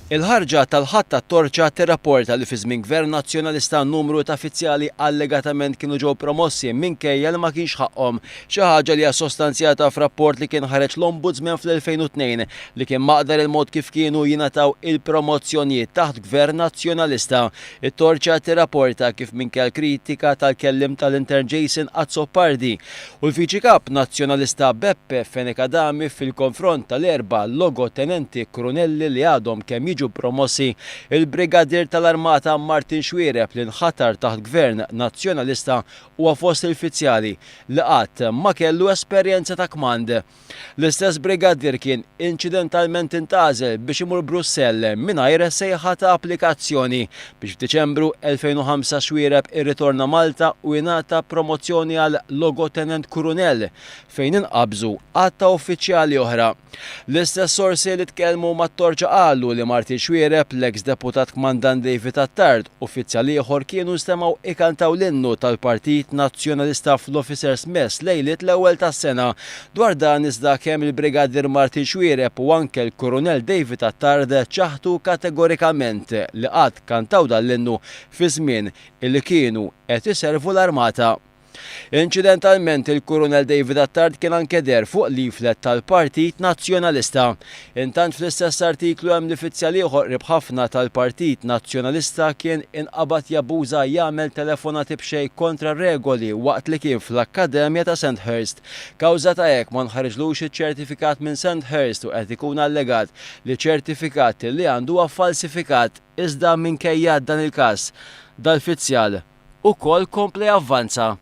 Il-ħarġa tal-ħadd tat-torċa tirrapporta li fi żmien Gvern Nazzjonalista numru ta' uffiċjali allegatament kienu ġew promossi minkejja li ma kienx ħaqhom, xi ħaġa li hija sostanzjata f'rapport li kien ħareġ l-Ombudsman fl-2002 li kien maqdar il-mod kif kienu jingħataw il-promozzjonijiet taħt Gvern Nazzjonalista. It-torċa tirrapporta kif minkejja kritika tal-kellim tal-intern Jason Azzopardi u l-Viċi Kap Nazzjonalista Beppe Fenekadami fil-konfront tal-erba' logotenenti krunelli li għadhom kemm jiġu promossi, il-Brigadier tal-Armata Martin Xwiereb li nħatar taħt Gvern Nazzjonalista huwa fost il-uffiċjali li qatt ma kellu esperjenza ta' kmand. L-istess Brigadier kien inċidentalment intgħażel biex imur Brussell mingħajr sejħa ta' applikazzjoni biex f'Diċembru 2005 Xwiereb irritorna Malta u jingħata promozzjoni għal logotenent kurunell fejn inqabżu għatta uffiċjali oħra. L-istess sorsi li tkellmu mat-torċa qalu li Martin Xwiereb, l-eks deputat kmandant David Attard, uffiċjali ieħor kienu stemaw ikantaw l-innu tal-Partit Nazzjonalista fl-Officers Mess lejliet l-ewwel tas-sena. Dwar dan iżda kemm il-Brigadier Martin Xwiereb u anke l-Kurunell David Attard ċaħtu kategorikament li qatt kantaw dan l-innu fi żmien illi kienu qed iservu l-Armata. Inċidentalment il-Kurunell David Attard kien anke der fuq leaflet tal-Partit Nazzjonalista. Intant fl-istess artiklu hemm li uffiċjal ieħor qrib ħafna tal-Partit Nazzjonalista kien inqabad jabbuża jagħmel telefonati b'xejn kontra regoli waqt li kien fl-Akkademja ta' Sandhurst. Kawża ta' hekk ma nħarġlux iċ-ċertifikat minn Sandhurst u qed ikun allegat li ċertifikat li għandu huwa falsifikat iżda minkejja dan il-każ dal-uffiċjal ukoll kompli avvanza.